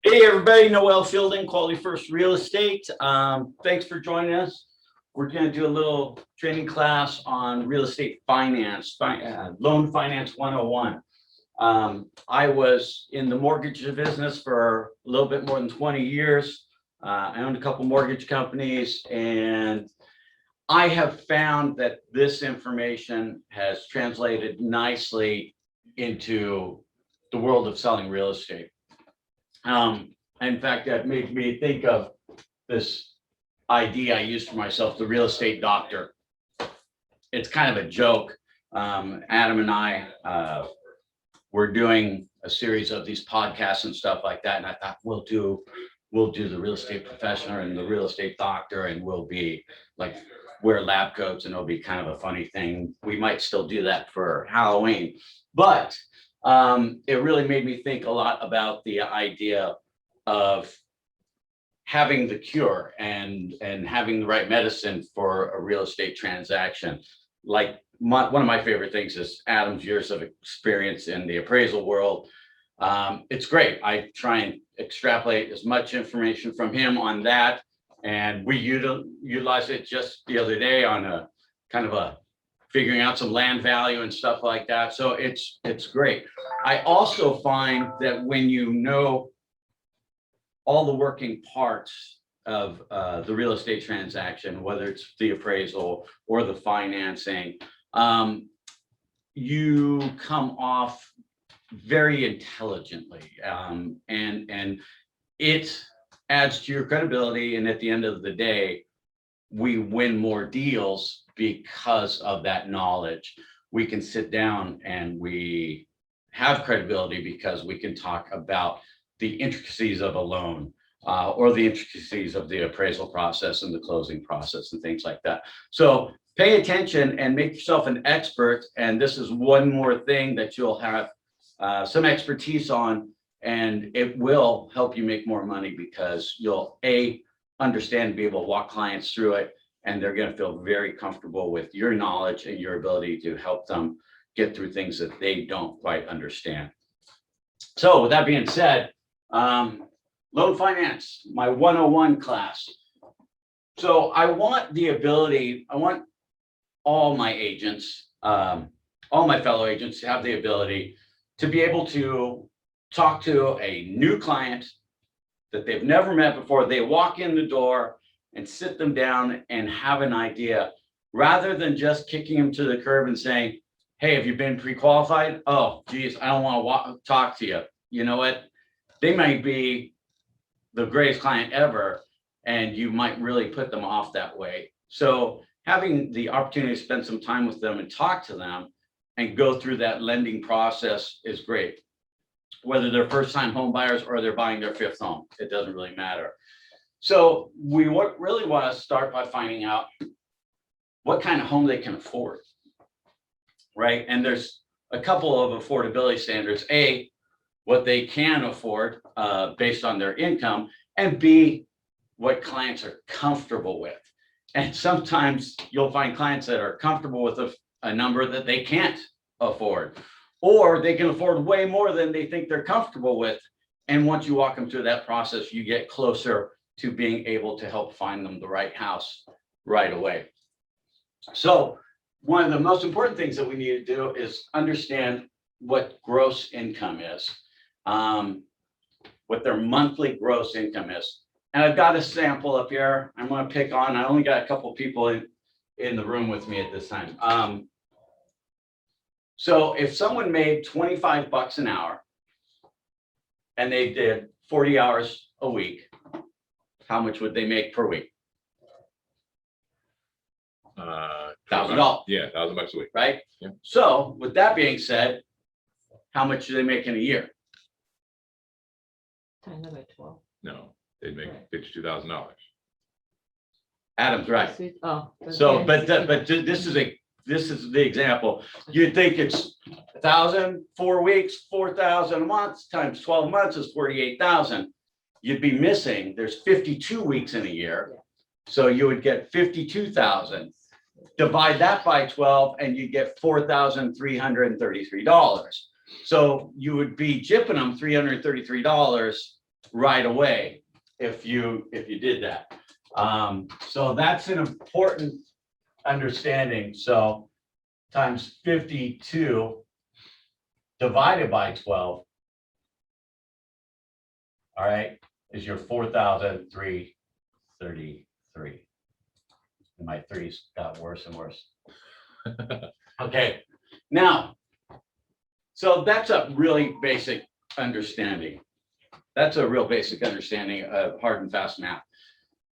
Hey everybody, Noel Fielding, Quality First Real Estate. Thanks for joining us. We're going to do a little training class on real estate finance, loan finance 101. I was in the mortgage business for a little bit more than 20 years. I owned a couple mortgage companies, and I have found that this information has translated nicely into the world of selling real estate. In fact, that made me think of this idea I used for myself, the real estate doctor. It's kind of a joke. Adam and I were doing a series of these podcasts and stuff like that, and I thought we'll do the real estate professional and the real estate doctor, and we'll be like wear lab coats, and it'll be kind of a funny thing. We might still do that for Halloween, but it really made me think a lot about the idea of having the cure and having the right medicine for a real estate transaction. Like one of my favorite things is Adam's years of experience in the appraisal world. It's great. I try and extrapolate as much information from him on that, and we utilize it just the other day on a kind of a figuring out some land value and stuff like that. So it's great. I also find that when you know all the working parts of the real estate transaction, whether it's the appraisal or the financing, you come off very intelligently, and it adds to your credibility. And at the end of the day, we win more deals because of that knowledge. We can sit down and we have credibility because we can talk about the intricacies of a loan, or the intricacies of the appraisal process and the closing process and things like that. So pay attention and make yourself an expert. And this is one more thing that you'll have some expertise on, and it will help you make more money because you'll understand and be able to walk clients through it, and they're going to feel very comfortable with your knowledge and your ability to help them get through things that they don't quite understand. So with that being said, loan finance, my 101 class. So I want all my agents, all my fellow agents to have the ability to be able to talk to a new client that they've never met before. They walk in the door and sit them down and have an idea, rather than just kicking them to the curb and saying, hey, have you been pre-qualified? Oh, geez, I don't want to talk to you. You know what? They might be the greatest client ever, and you might really put them off that way. So having the opportunity to spend some time with them and talk to them and go through that lending process is great. Whether they're first-time home buyers or they're buying their fifth home, it doesn't really matter. So we really want to start by finding out what kind of home they can afford, right? And there's a couple of affordability standards. A, what they can afford based on their income, and B, what clients are comfortable with. And sometimes you'll find clients that are comfortable with a number that they can't afford, or they can afford way more than they think they're comfortable with. And once you walk them through that process, you get closer to being able to help find them the right house right away. So one of the most important things that we need to do is understand what gross income is, what their monthly gross income is. And I've got a sample up here I'm going to pick on. I only got a couple people in the room with me at this time. So if someone made $25 an hour and they did 40 hours a week, how much would they make per week? $1,000. Yeah, $1,000 a week. Right? Yeah. So with that being said, how much do they make in a year? Times that by 12. No, they'd make $52,000. Adam's right. Oh. So, but this is the example. You'd think it's 1,000, 4 weeks, 4,000 a month times 12 months is 48,000. You'd be missing, there's 52 weeks in a year. So you would get 52,000. Divide that by 12 and you get $4,333. So you would be jipping them $333 right away if you did that. So that's an important understanding. So times 52 divided by 12, all right, is your 4,333. And my threes got worse and worse. Okay, now, so that's a really basic understanding. That's a real basic understanding of hard and fast math.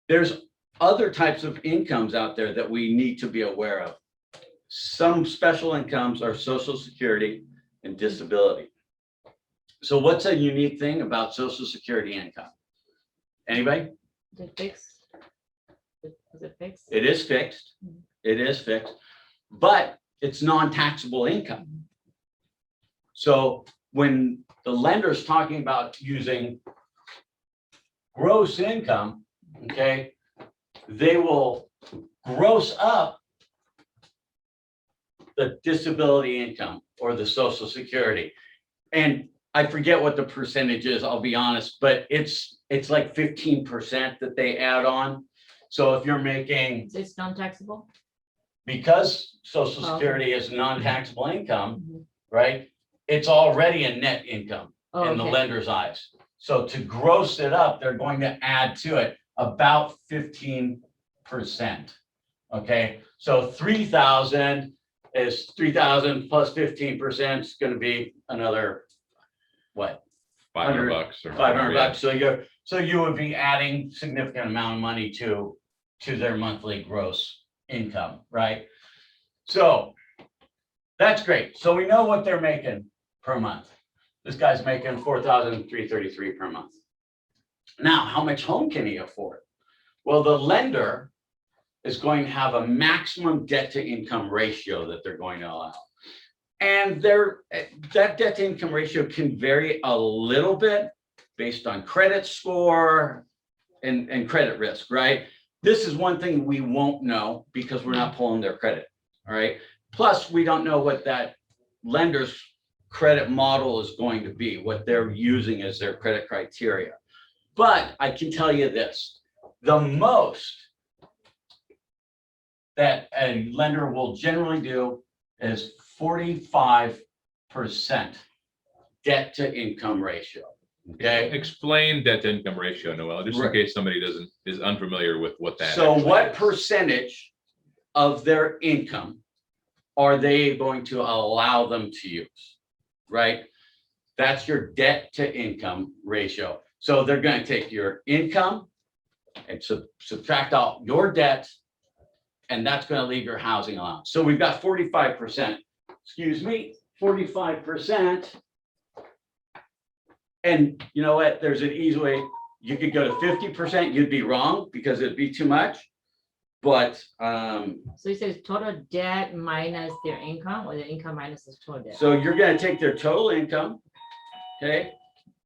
There's other types of incomes out there that we need to be aware of. Some special incomes are Social Security and disability. So what's a unique thing about Social Security income? Anybody? Is it fixed? Is it fixed? It is fixed. It is fixed, but it's non-taxable income. So when the lender's talking about using gross income, okay, they will gross up the disability income or the Social Security. And I forget what the percentage is, I'll be honest, but it's like 15% that they add on. So if you're making, It's non-taxable? because Social Oh. Security is non-taxable income, right? It's already a net income Oh, in the okay. lender's eyes. So to gross it up, they're going to add to it about 15%. Okay, so 3,000 is 3,000 plus 15% is going to be another, what? $500 or $500. So you would be adding significant amount of money to their monthly gross income, right? So that's great. So we know what they're making per month. This guy's making $4,333 per month. Now, how much home can he afford? Well, the lender is going to have a maximum debt to income ratio that they're going to allow. And that debt to income ratio can vary a little bit based on credit score and credit risk, right? This is one thing we won't know because we're not pulling their credit, all right? Plus, we don't know what that lender's credit model is going to be, what they're using as their credit criteria. But I can tell you this, the most that a lender will generally do is 45% debt to income ratio. Okay. Explain debt to income ratio, Noel, just in Right. case somebody is unfamiliar with what that. So actually what is. percentage of their income are they going to allow them to use? Right? That's your debt to income ratio. So they're going to take your income and subtract out your debt, and that's going to leave your housing allowance. So we've got 45%, 45%. And you know what? There's an easy way. You could go to 50%. You'd be wrong because it'd be too much. But So you said total debt minus their income, or the income minus the total debt? so you're going to take their total income. Okay.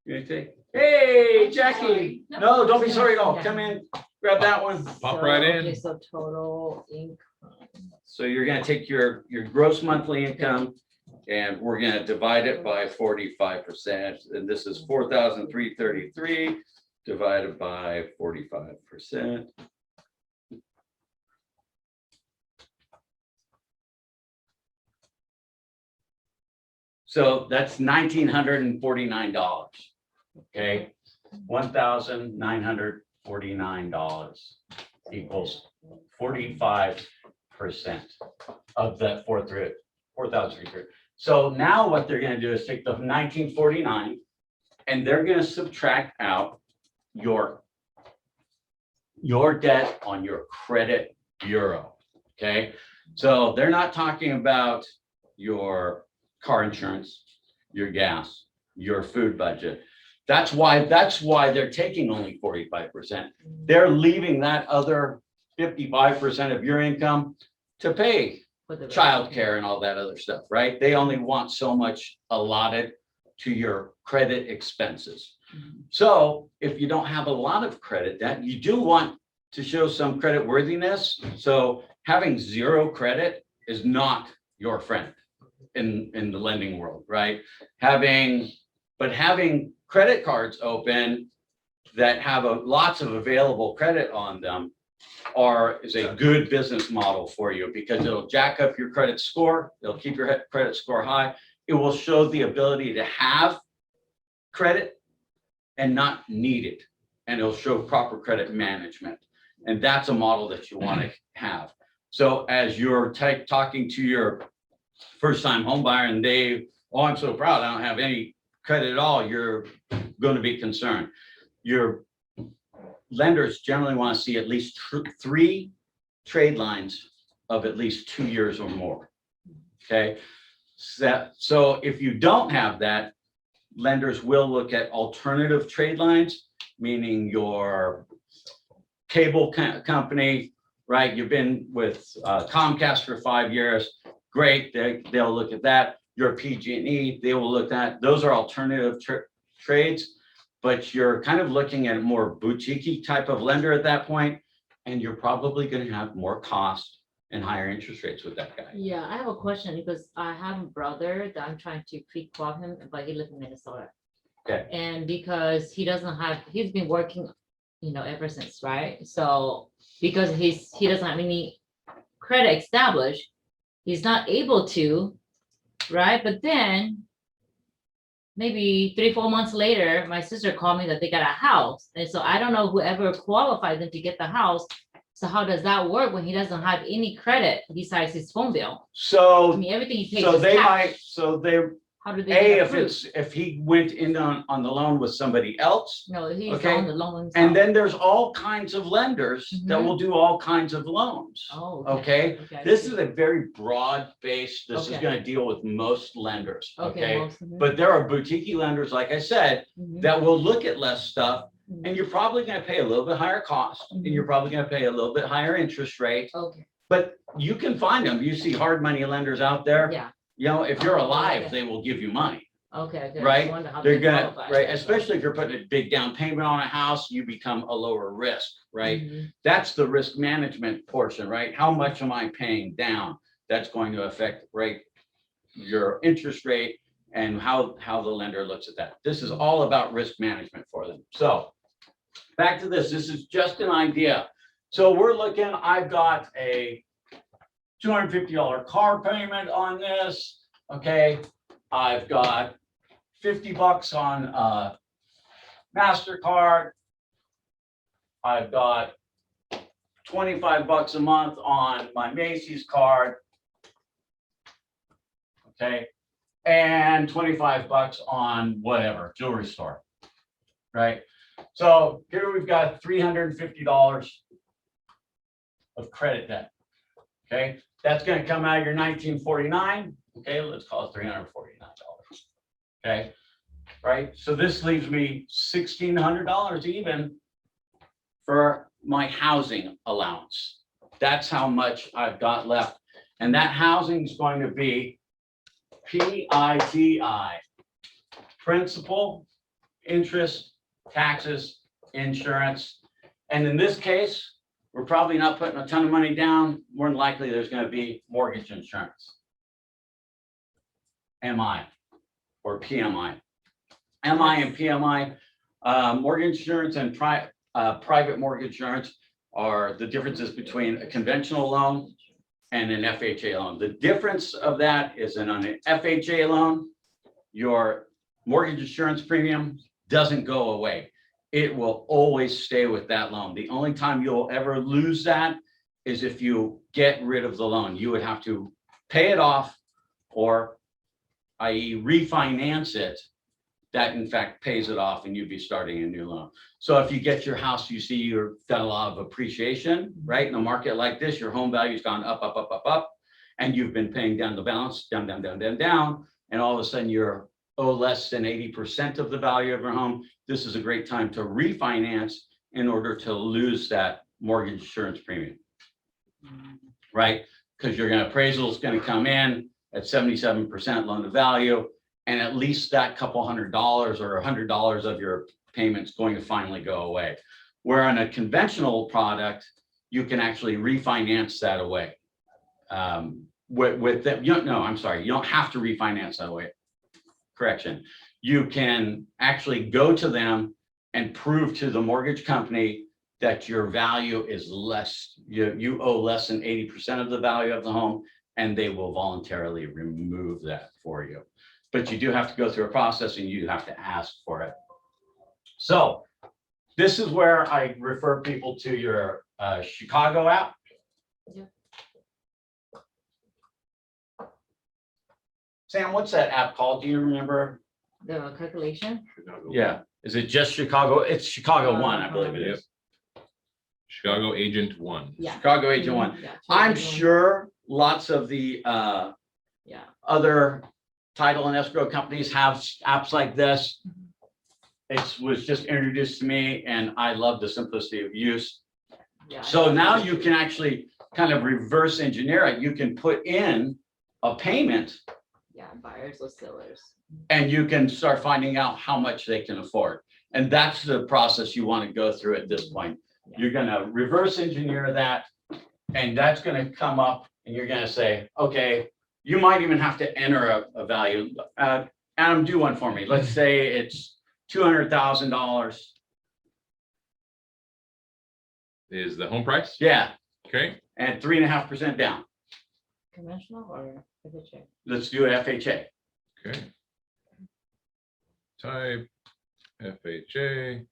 You're going to take, hey, Jackie. No, don't be sorry at all. Come in, grab that one. Pop right in. Okay, so total income. So you're going to take your gross monthly income and we're going to divide it by 45%. And this is 4,333 divided by 45%. So that's $1,949. Okay, $1,949 equals 45% of that 4,300. So now what they're going to do is take the 1949 and they're going to subtract out your debt on your credit bureau, okay? So they're not talking about your car insurance, your gas, your food budget. That's why they're taking only 45%. They're leaving that other 55% of your income to pay For the rest. childcare and all that other stuff, right? They only want so much allotted to your credit expenses. Mhm. So if you don't have a lot of credit debt, you do want to show some credit worthiness. So having zero credit is not your friend in the lending world, right? Having credit cards open that have lots of available credit on them is a good business model for you, because it'll jack up your credit score. It'll keep your credit score high. It will show the ability to have credit and not need it. And it'll show proper credit management. And that's a model that you want to have. So as you're talking to your first-time home buyer and oh, I'm so proud, I don't have any credit at all, you're going to be concerned. Your lenders generally want to see at least 3 trade lines of at least 2 years or more. Okay. So if you don't have that, lenders will look at alternative trade lines, meaning your cable company, right? You've been with Comcast for 5 years. Great. They'll look at that. Your PG&E, they will look at. Those are alternative trades, but you're kind of looking at a more boutique type of lender at that point, and you're probably going to have more cost and higher interest rates with that guy. Yeah, I have a question because I have a brother that I'm trying to pre-qual him, but he lives in Minnesota. Okay. And because he's been working, ever since, right? So because he doesn't have any credit established, he's not able to, right? But then maybe 3-4 months later, my sister called me that they got a house. And so I don't know whoever qualified them to get the house. So how does that work when he doesn't have any credit besides his phone bill? I mean, everything he pays is cash. How do they get approved? If he went in on the loan with somebody else. No, he's Okay. on the loan himself. And then there's all kinds of lenders that Mhm. will do all kinds of loans. Oh, Okay. I This see. is a very broad base. This is Okay. going to deal with most lenders. Okay. Mhm. But there are boutique lenders, like I said, Mhm. that will look at less stuff, Mhm. and you're probably going to pay a little bit higher cost, and you're probably going to pay a little bit higher interest rate. Okay, But you can find them. You see hard money lenders out there. yeah, If you're alive, Okay. they will give you money. okay. good. I Right? wonder how They're they gonna, qualify. right, especially if you're putting a big down payment on a house, you become a lower risk, right? Mhm. That's the risk management portion, right? How much am I paying down? That's going to affect, right, your interest rate and how the lender looks at that. This is all about risk management for them. So back to this is just an idea. So I've got a $250 car payment on this. Okay. I've got $50 on MasterCard. I've got $25 a month on my Macy's card. Okay. And $25 on whatever, jewelry store. Right. So here we've got $350 of credit debt. Okay. That's going to come out of your 1949. Okay. Let's call it $349. Okay. Right. So this leaves me $1,600 even for my housing allowance. That's how much I've got left. And that housing is going to be PITI, principal, interest, taxes, insurance. And in this case, we're probably not putting a ton of money down. More than likely, there's going to be mortgage insurance, MI or PMI. MI and PMI, mortgage insurance and private mortgage insurance are the differences between a conventional loan and an FHA loan. The difference of that is that on an FHA loan, your mortgage insurance premium doesn't go away. It will always stay with that loan. The only time you'll ever lose that is if you get rid of the loan. You would have to pay it off, or i.e. refinance it that in fact pays it off and you'd be starting a new loan. So if you get your house, you see you've got a lot of appreciation, right? In a market like this, your home value's gone up, up, up, up, up, and you've been paying down the balance, down, down, down, down, down, and all of a sudden you're less than 80% of the value of your home. This is a great time to refinance in order to lose that mortgage insurance premium, right? Because your appraisal is going to come in at 77% loan to value, and at least that couple $100 or $100 of your payment's going to finally go away. Where on a conventional product, you can actually refinance that away. With them, I'm sorry, you don't have to refinance that away. Correction. You can actually go to them and prove to the mortgage company that your value is less, you owe less than 80% of the value of the home, and they will voluntarily remove that for you. But you do have to go through a process and you have to ask for it. So this is where I refer people to your Chicago app. Yeah. Sam, what's that app called? Do you remember? The calculation. Yeah. Is it just Chicago? It's Chicago One, I believe it is. Chicago Agent One. Yeah. Chicago Agent One. Yeah, I'm Chicago. sure lots of the Yeah. other title and escrow companies have apps like this. It was just introduced to me and I love the simplicity of use. Yeah. So now you can actually kind of reverse engineer it. You can put in a payment Yeah, buyers or sellers. and you can start finding out how much they can afford. And that's the process you want to go through at this point. You're going to reverse engineer that, and that's going to come up and you're going to say, okay, you might even have to enter a value. Adam, do one for me. Let's say it's $200,000. Is the home price? Yeah, Okay, and 3.5% down. Conventional or FHA? Let's do FHA. okay. Type FHA.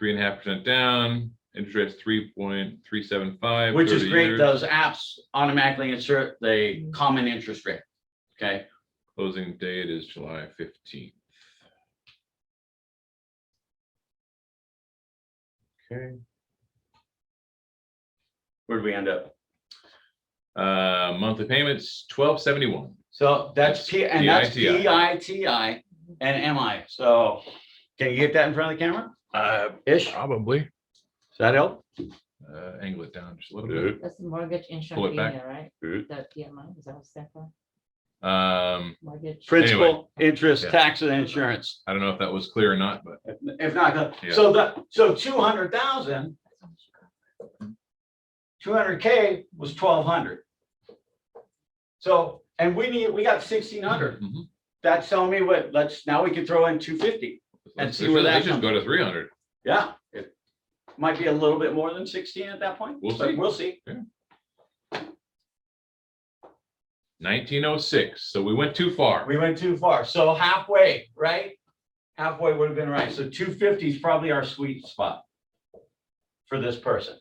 3.5% down, interest rate's 3.375. Which is 30 great. years. Those apps automatically insert the common interest rate. Okay. Closing date is July 15th. Okay. Where do we end up? Monthly payments, $12.71. So that's P, and that's PITI. PITI and MI. So can you get that in front of the camera? Ish. Does Probably. that help? Angle it down just a little bit. That's the mortgage Pull insurance it back. premium, right? Good. The PMI, is that what's that for? Um, Mortgage. Principal, interest, Yeah. taxes, and insurance. I don't know if that was clear or not, but If not, Yeah. so 200,000, 200K was 1,200. So, and we got 1,600. Mhm. That's telling me what, now we can throw in 250. And Let's see where that let's just comes. go to 300. Yeah, it might be a little bit more than 16 at that point. We'll but see. We'll see. 1906. So we went too far. We went too far. So halfway, right? Halfway would have been right. So 250 is probably our sweet spot for this person.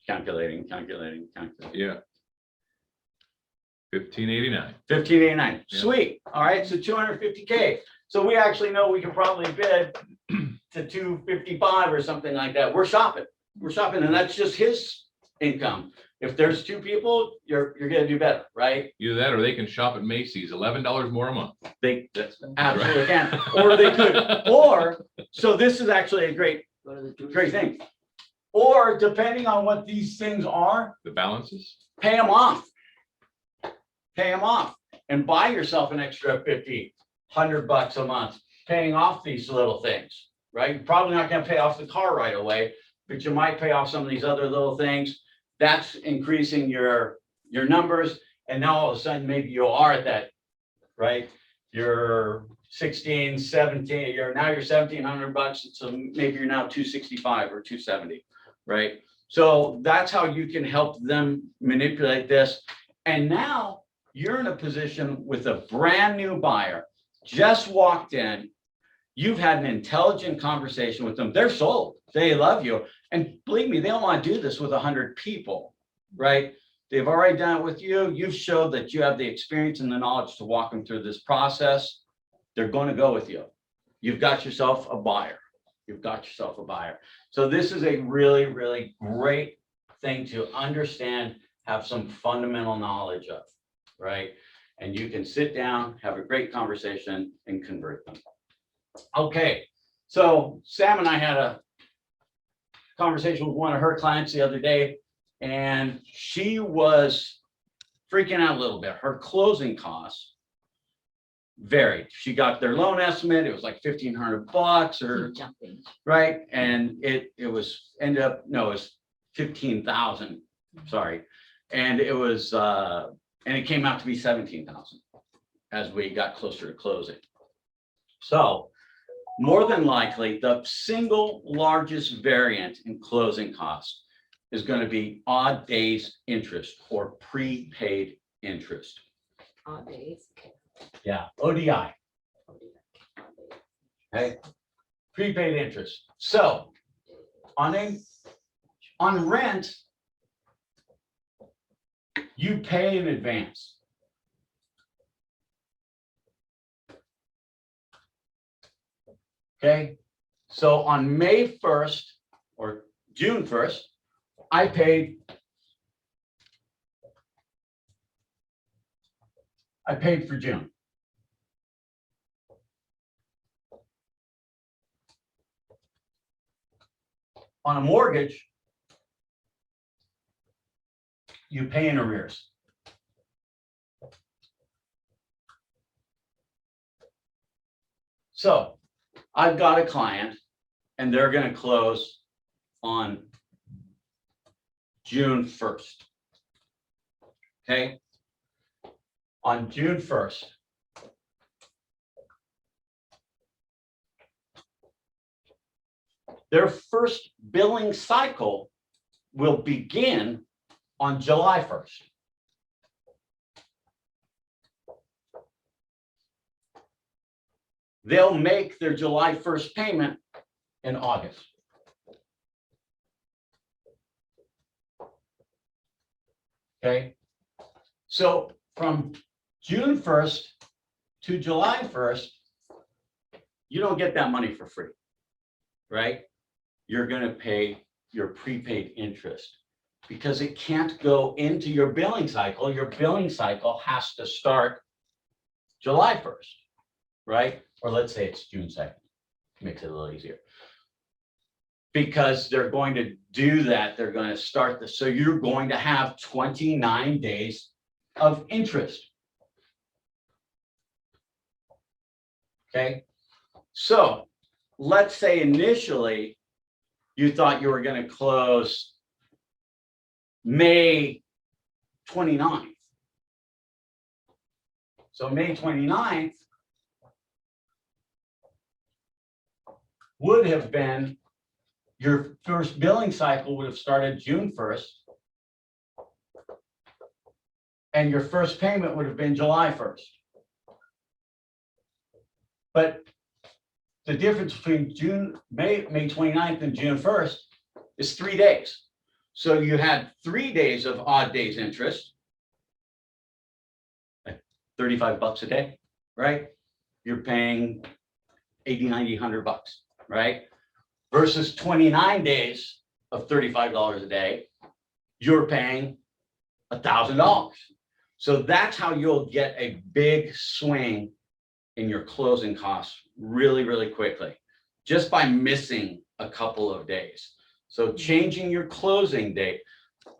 Calculating. Yeah. 1589. 1589. Yeah. Sweet. All right. So 250K. So we actually know we can probably bid to 255 or something like that. We're shopping. And that's just his income. If there's two people, you're gonna do better, right? Either that or they can shop at Macy's, $11 more a month. They absolutely can. Or they could, or, so this is actually a great Go to the jewelry great thing. Or depending on what these things are, The balances. pay them off. Pay them off and buy yourself an extra 50, $100 a month, paying off these little things, right? You're probably not gonna pay off the car right away, but you might pay off some of these other little things. That's increasing your numbers. And now all of a sudden, maybe you are at that, right? You're 16, 17, you're $1,700. So maybe you're now 265 or 270, right? So that's how you can help them manipulate this. And now you're in a position with a brand new buyer, just walked in. You've had an intelligent conversation with them. They're sold. They love you. And believe me, they don't want to do this with 100 people, right? They've already done it with you. You've showed that you have the experience and the knowledge to walk them through this process. They're going to go with you. You've got yourself a buyer. You've got yourself a buyer. So this is a really, really great thing to understand, have some fundamental knowledge of, right? And you can sit down, have a great conversation, and convert them. Okay, so Sam and I had a conversation with one of her clients the other day, and she was freaking out a little bit. Her closing costs varied. She got their loan estimate. It was like $1,500 or Jumping. right, and it was ended up no, it was 15,000. Sorry, and it was and it came out to be 17,000 as we got closer to closing. So more than likely, the single largest variant in closing costs is going to be odd days interest or prepaid interest. Odd days. Yeah, ODI. Okay, prepaid interest. So on rent, you pay in advance. Okay, so on May 1st or June 1st, I paid for June. On a mortgage, you pay in arrears. So I've got a client and they're going to close on June 1st. Okay. On June 1st. Their first billing cycle will begin on July 1st. They'll make their July 1st payment in August. Okay, so from June 1st to July 1st, you don't get that money for free, right? You're going to pay your prepaid interest because it can't go into your billing cycle. Your billing cycle has to start July 1st, right? Or let's say it's June 2nd. Makes it a little easier. Because they're going to do that, they're going to start this. So you're going to have 29 days of interest. Okay, so let's say initially you thought you were going to close May 29th. So May 29th would have been your first billing cycle would have started June 1st. And your first payment would have been July 1st. But the difference between May 29th and June 1st is 3 days. So you had 3 days of odd days interest, like $35 a day, right? You're paying 80, 90, $100, right? Versus 29 days of $35 a day, you're paying $1,000. So that's how you'll get a big swing in your closing costs really, really quickly, just by missing a couple of days. So changing your closing date.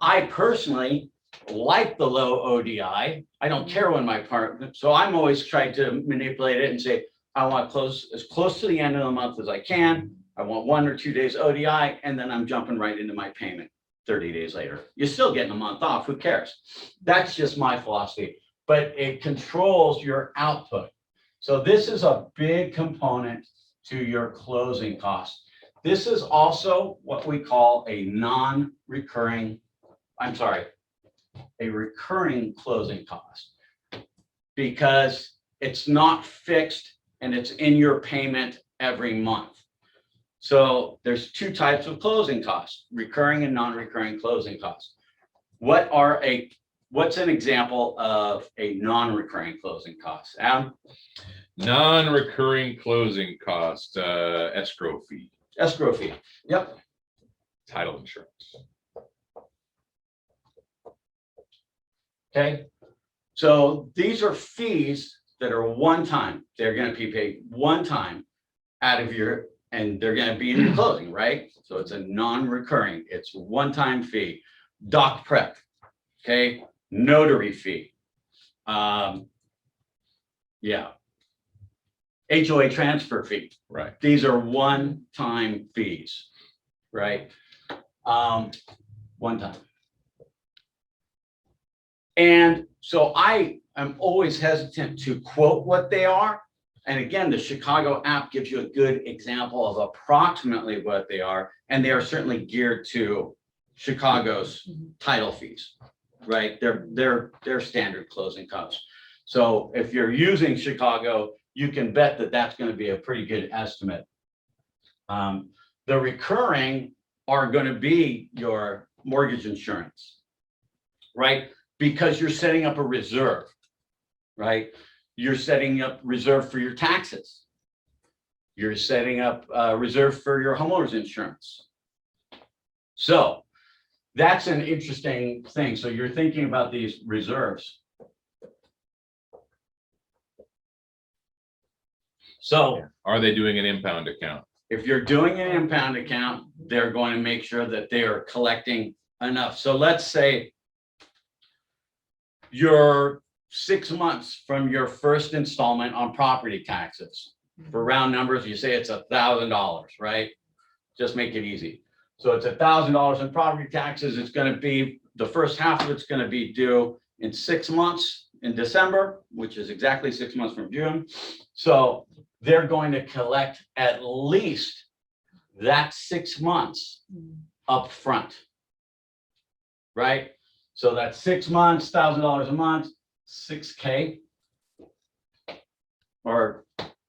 I personally like the low ODI. I don't care when my partner, so I'm always trying to manipulate it and say, I want to close as close to the end of the month as I can. I want 1 or 2 days ODI, and then I'm jumping right into my payment 30 days later. You're still getting a month off. Who cares? That's just my philosophy, but it controls your output. So this is a big component to your closing costs. This is also what we call a recurring closing cost, because it's not fixed and it's in your payment every month. So there's two types of closing costs, recurring and non-recurring closing costs. What's an example of a non-recurring closing cost? Adam? Non-recurring closing cost, escrow fee, Escrow fee. Yep. title insurance. Okay. So these are fees that are one time. They're going to be paid one time out of your, and they're going to be in your closing, right? So it's a non-recurring, it's one-time fee. Doc prep, okay, notary fee. Yeah. HOA transfer fee. Right. These are one-time fees, right? One time. And so I am always hesitant to quote what they are. And again, the Chicago app gives you a good example of approximately what they are. And they are certainly geared to Chicago's title fees, right? They're standard closing costs. So if you're using Chicago, you can bet that that's going to be a pretty good estimate. The recurring are going to be your mortgage insurance, right? Because you're setting up a reserve, right? You're setting up reserve for your taxes. You're setting up a reserve for your homeowner's insurance. So that's an interesting thing. So you're thinking about these reserves. So Are they doing an impound account? if you're doing an impound account, they're going to make sure that they are collecting enough. So let's say you're 6 months from your first installment on property taxes. For round numbers, you say it's $1,000, right? Just make it easy. So it's $1,000 in property taxes. It's going to be, the first half of it's going to be due in 6 months in December, which is exactly 6 months from June. So they're going to collect at least that 6 months up front, right? So that's 6 months, $1,000 a month, $6K. Or,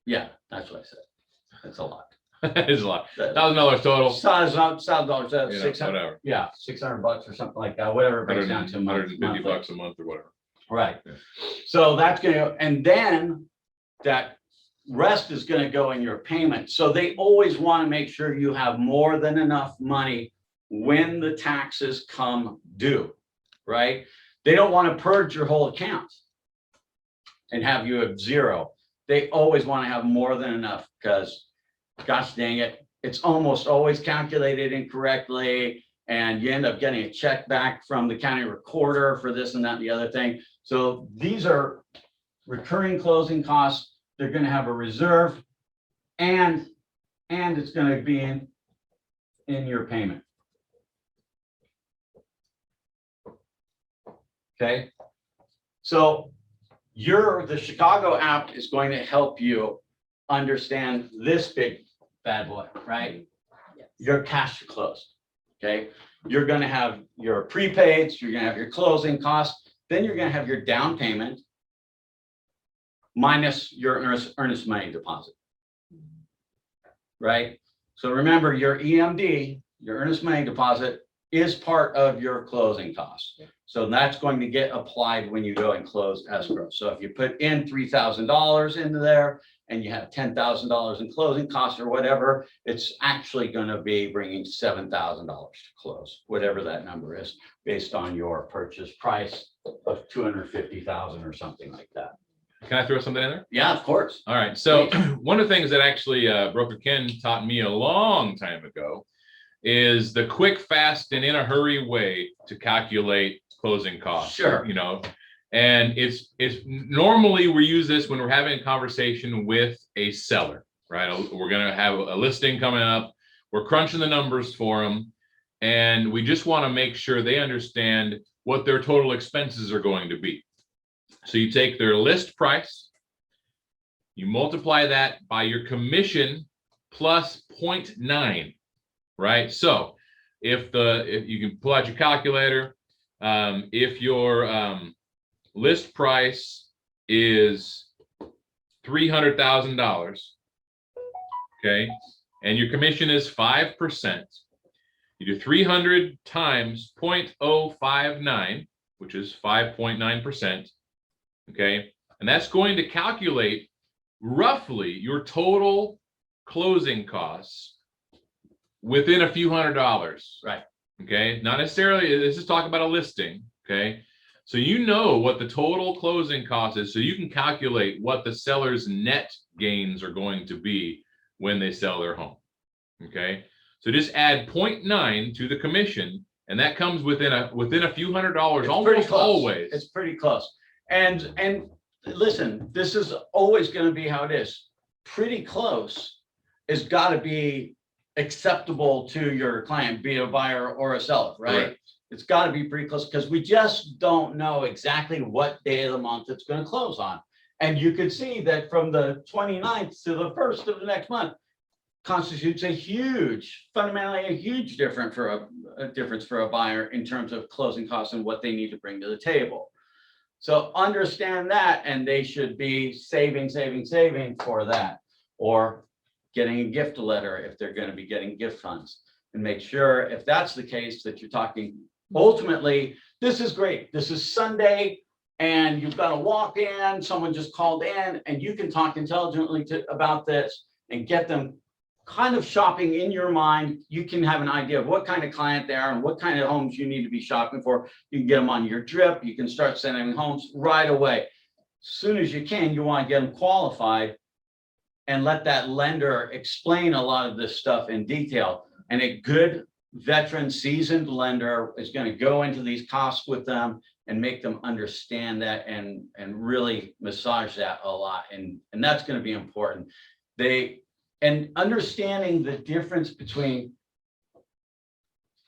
yeah, that's what I said. That's a lot. That is a lot. $1,000 total. $1,000, You know, 600, whatever. yeah, $600 or something like that, whatever it breaks down to. $150 monthly. a month or whatever. Right. Yeah. So that's gonna, and then that rest is gonna go in your payment. So they always want to make sure you have more than enough money when the taxes come due, right? They don't want to purge your whole account and have you at zero. They always want to have more than enough because, gosh dang it, it's almost always calculated incorrectly. And you end up getting a check back from the county recorder for this and that and the other thing. So these are recurring closing costs. They're going to have a reserve and it's going to be in your payment. Okay. So the Chicago app is going to help you understand this big bad boy, right? Yes. Your cash to close. Okay. You're going to have your prepaids, you're going to have your closing costs, then you're going to have your down payment minus your earnest money deposit. Right? So remember, your EMD, your earnest money deposit, is part of your closing costs. So that's going to get applied when you go and close escrow. So if you put in $3,000 into there and you have $10,000 in closing costs or whatever, it's actually going to be bringing $7,000 to close, whatever that number is, based on your purchase price of $250,000 or something like that. Can I throw something in there? Yeah, of course. All right. So one of the things that actually Broker Ken taught me a long time ago is the quick, fast, and in a hurry way to calculate closing costs. Sure. You know, and it's normally we use this when we're having a conversation with a seller, right? We're going to have a listing coming up. We're crunching the numbers for them. And we just want to make sure they understand what their total expenses are going to be. So you take their list price, you multiply that by your commission plus 0.9, right? So if you can pull out your calculator, if your list price is $300,000, okay, and your commission is 5%. You do 300 times 0.059, which is 5.9%. Okay, and that's going to calculate roughly your total closing costs within a few $100s. Right. Okay, not necessarily, this is talking about a listing. Okay, so you know what the total closing cost is, so you can calculate what the seller's net gains are going to be when they sell their home. Okay, so just add 0.9 to the commission, and that comes within a few $100s, It's pretty almost close. always. It's pretty close. And listen, this is always going to be how it is. Pretty close has got to be acceptable to your client, be it a buyer or a seller, right? Correct. It's got to be pretty close because we just don't know exactly what day of the month it's going to close on. And you can see that from the 29th to the 1st of the next month constitutes a huge, fundamentally a huge difference for a buyer in terms of closing costs and what they need to bring to the table. So understand that, and they should be saving for that, or getting a gift letter if they're going to be getting gift funds, and make sure if that's the case that you're talking ultimately, this is great. This is Sunday and you've got to walk in, someone just called in, and you can talk intelligently about this and get them kind of shopping in your mind. You can have an idea of what kind of client they are and what kind of homes you need to be shopping for. You can get them on your drip. You can start sending homes right away. As soon as you can, you want to get them qualified and let that lender explain a lot of this stuff in detail. And a good veteran, seasoned lender is going to go into these costs with them and make them understand that and really massage that a lot. And that's going to be important. And understanding the difference between,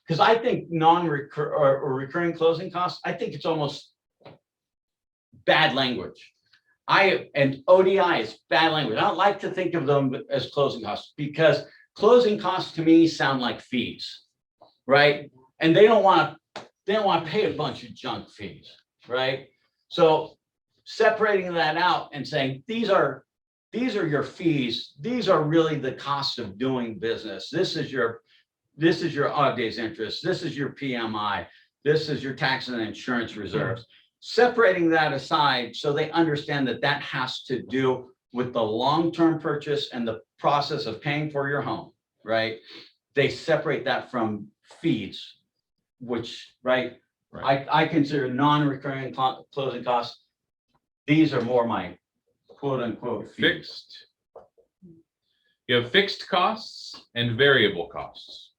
because I think recurring closing costs, I think it's almost bad language. And ODI is bad language. I don't like to think of them as closing costs because closing costs to me sound like fees, right? And they don't want to pay a bunch of junk fees, right? So separating that out and saying these are your fees. These are really the cost of doing business. This is your odd days interest. This is your PMI. This is your tax and insurance reserves. Separating that aside so they understand that that has to do with the long-term purchase and the process of paying for your home, right? They separate that from fees, which, right? I consider non-recurring closing costs. These are more my quote unquote fees. Fixed. You have fixed costs and variable costs,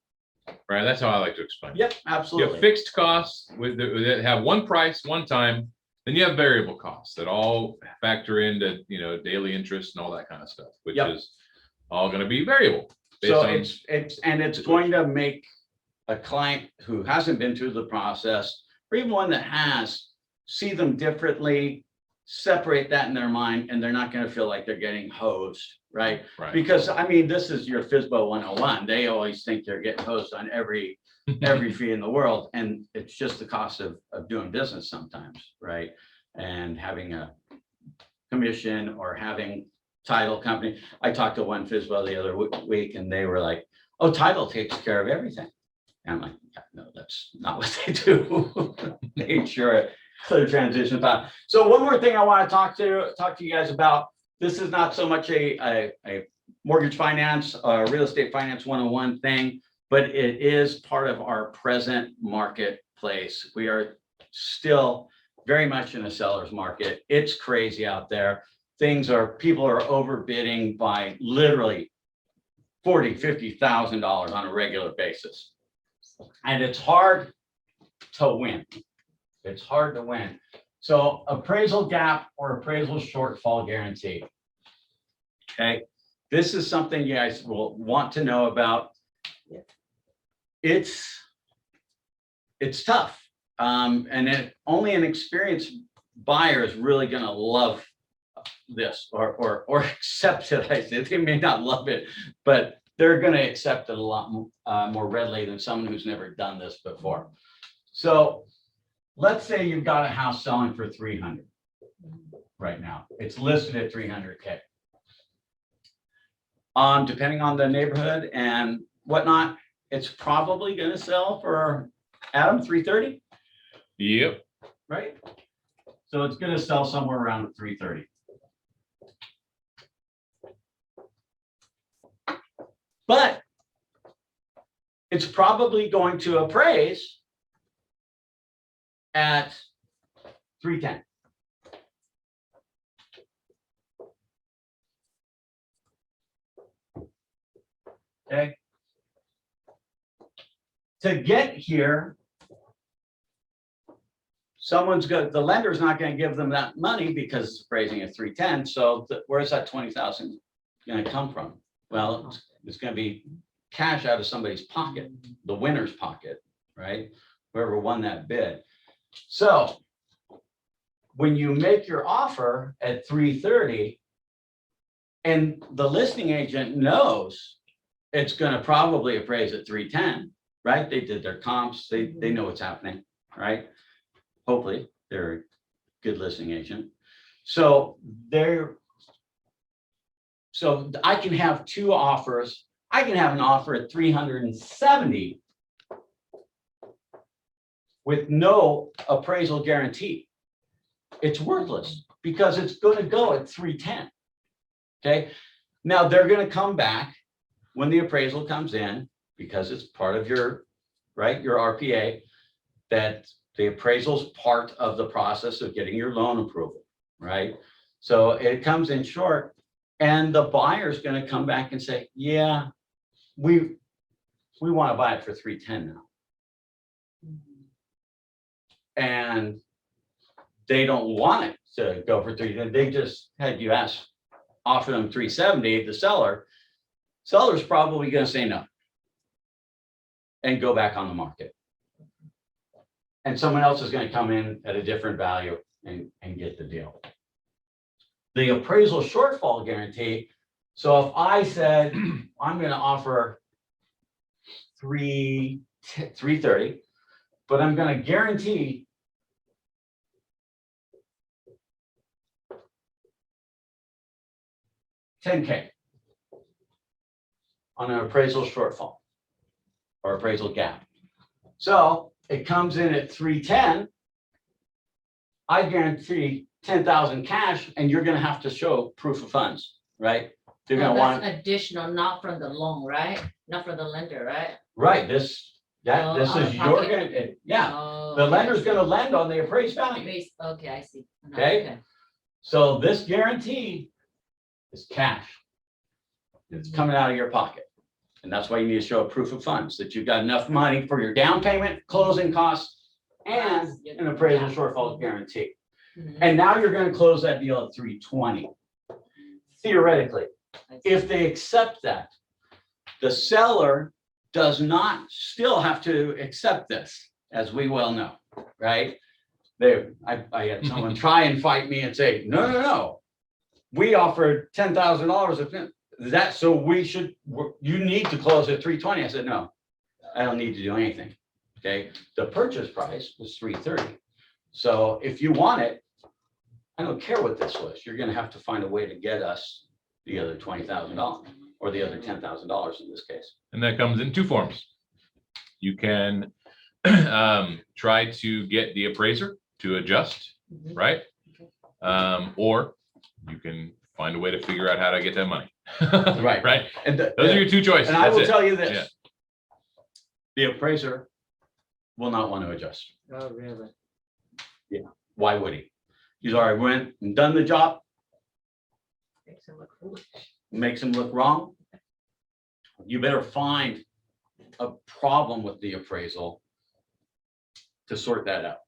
right? That's how I like to explain it. Yep, You absolutely. have fixed costs that have one price, one time. Then you have variable costs that all factor into, daily interest and all that kind of stuff, which Yep. is all going to be variable. So it's going to make a client who hasn't been through the process, or even one that has, see them differently, separate that in their mind, and they're not going to feel like they're getting hosed, right? Right. Because I mean, this is your FSBO 101. They always think they're getting hosed on every fee in the world, and it's just the cost of doing business sometimes, right? And having a commission or having title company. I talked to one FSBO the other week, and they were like, "Oh, title takes care of everything." And I'm like, yeah, "No, that's not what they do." They ensure clear transition path. So one more thing I want to talk to you guys about. This is not so much a mortgage finance, real estate finance 101 thing, but it is part of our present marketplace. We are still very much in a seller's market. It's crazy out there. People are overbidding by literally $40,000, $50,000 on a regular basis. And it's hard to win. It's hard to win. So appraisal gap or appraisal shortfall guarantee. Okay, this is something you guys will want to know about. It's tough. And only an experienced buyer is really going to love this or accept it. I say they may not love it, but they're going to accept it a lot more readily than someone who's never done this before. So let's say you've got a house selling for 300 right now. It's listed at 300K. Depending on the neighborhood and whatnot, it's probably gonna sell for, Adam, 330, Yep. right? So it's gonna sell somewhere around 330. But it's probably going to appraise at 310. Okay. To get here, the lender's not going to give them that money because it's appraising at 310. So where's that 20,000 going to come from? Well, it's going to be cash out of somebody's pocket, the winner's pocket, right? Whoever won that bid. So when you make your offer at 330 and the listing agent knows it's going to probably appraise at 310, right? They did their comps. They know what's happening, right? Hopefully they're a good listing agent. So I can have two offers. I can have an offer at 370 with no appraisal guarantee. It's worthless because it's going to go at 310. Okay. Now they're going to come back when the appraisal comes in, because it's part of your, right, your RPA, that the appraisal is part of the process of getting your loan approval, right? So it comes in short, and the buyer's going to come back and say, yeah, we want to buy it for 310 now. And they don't want it to go for 310. They just had you offer them 370, the seller's probably going to say no and go back on the market. And someone else is going to come in at a different value and get the deal. The appraisal shortfall guarantee. So if I said I'm going to offer 330, but I'm going to guarantee $10K on an appraisal shortfall or appraisal gap. So it comes in at 310. I guarantee 10,000 cash, and you're going to have to show proof of funds, right? They're going to want additional, not from the loan, right? Not from the lender, right? right. This is out your of pocket? yeah. Oh, The okay, lender's I going to lend on the appraised value. see. Okay, I see. Okay. So this guarantee is cash. It's coming out of your pocket. And that's why you need to show a proof of funds, that you've got enough money for your down payment, closing costs, and an appraisal shortfall guarantee. Mhm. And now you're going to close that deal at 320. Theoretically, I see. if they accept that, the seller does not still have to accept this, as we well know, right? I had someone try and fight me and say, no. We offered $10,000 of that, so you need to close at 320. I said, no, I don't need to do anything. Okay, the purchase price was 330. So if you want it, I don't care what this was. You're going to have to find a way to get us the other $20,000 or the other $10,000 in this case. And that comes in two forms. You can try to get the appraiser to adjust, Mhm. right? Or you can find a way to figure out how to get that money. Right. Right. And Those are your two choices. and I That's will it. tell you this. Yeah. The appraiser will not want to adjust. Oh, really? Why would he? He's already went and done the job, Makes it look foolish. makes him look wrong. You better find a problem with the appraisal to sort that out.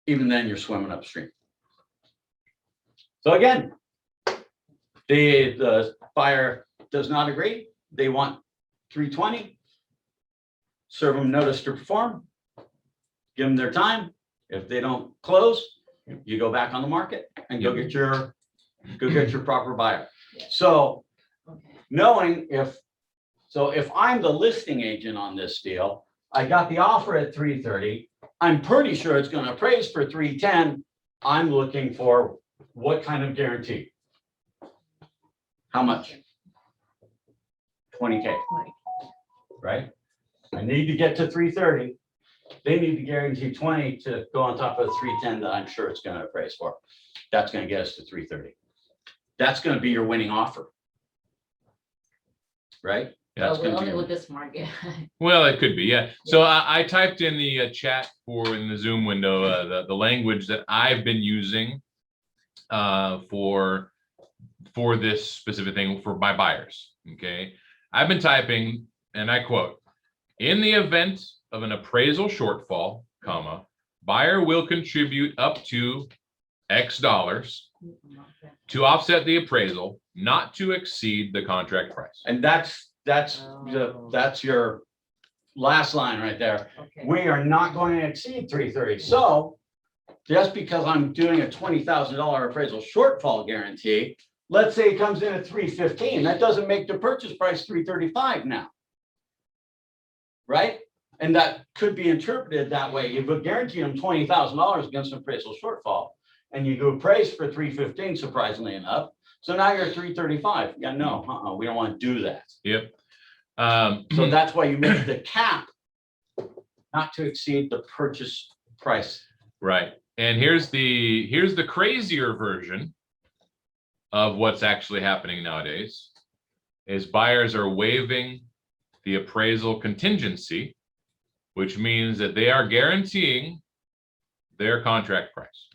Even then, you're swimming upstream. So again, the buyer does not agree. They want 320. Serve them notice to perform. Give them their time. If they don't close, you go back on the market and go get your proper buyer. Yeah. So Okay. knowing if I'm the listing agent on this deal, I got the offer at 330. I'm pretty sure it's going to appraise for 310. I'm looking for what kind of guarantee? How much? 20K, right? I need to get to 330. They need to guarantee 20 to go on top of the 310 that I'm sure it's gonna appraise for. That's gonna get us to 330. That's gonna be your winning offer. Right? That's But we're gonna only be, with this market. Well, it could be, yeah. So I typed in the chat in the Zoom window, the language that I've been using for this specific thing for my buyers, okay? I've been typing, and I quote, "In the event of an appraisal shortfall, comma, buyer will contribute up to X dollars to offset the appraisal, not to exceed the contract price." and that's your last line right there. Okay. We are not going to exceed 330. So just because I'm doing a $20,000 appraisal shortfall guarantee, let's say it comes in at 315, that doesn't make the purchase price 335 now. Right? And that could be interpreted that way. You would guarantee them $20,000 against an appraisal shortfall, and you go appraise for 315, surprisingly enough. So now you're 335. Yeah, no, we don't want to do that. Yep. So that's why you make the cap not to exceed the purchase price. Right. And here's the crazier version of what's actually happening nowadays is buyers are waiving the appraisal contingency, which means that they are guaranteeing their contract price.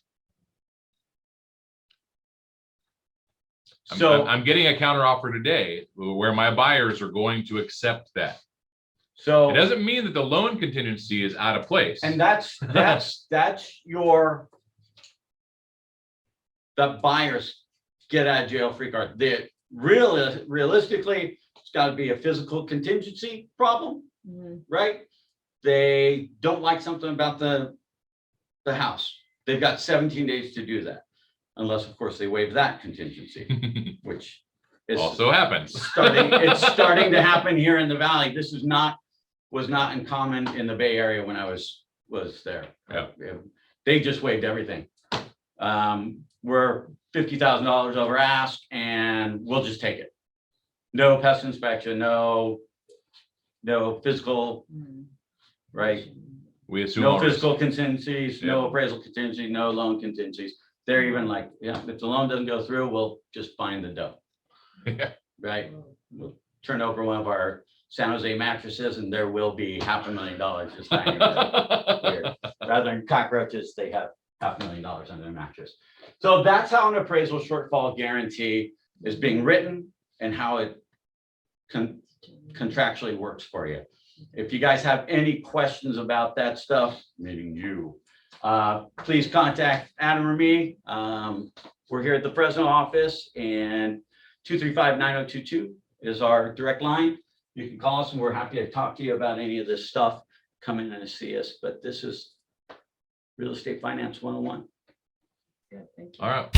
So I'm getting a counter offer today where my buyers are going to accept that. So It doesn't mean that the loan contingency is out of place. and that's your the buyers get out of jail free card. Realistically, it's got to be a physical contingency problem, right? They don't like something about the house. They've got 17 days to do that, unless of course they waive that contingency, which is Also happens. it's starting to happen here in the valley. This was not uncommon in the Bay Area when I was there. Yeah. They just waived everything. We're $50,000 over ask, and we'll just take it. No pest inspection, no physical, right? We assume No all risk. physical contingencies, Yeah. no appraisal contingency, no loan contingencies. They're even like, yeah, if the loan doesn't go through, we'll just find the dough, Yeah. right? We'll turn over one of our San Jose mattresses and there will be $500,000 just hanging there. Rather than cockroaches, they have $500,000 on their mattress. So that's how an appraisal shortfall guarantee is being written and how it contractually works for you. If you guys have any questions about that stuff, meaning you, please contact Adam or me. We're here at the Fresno office, and 235-9022 is our direct line. You can call us and we're happy to talk to you about any of this stuff. Come in and see us, but this is Real Estate Finance 101. Yeah, thank you. All right.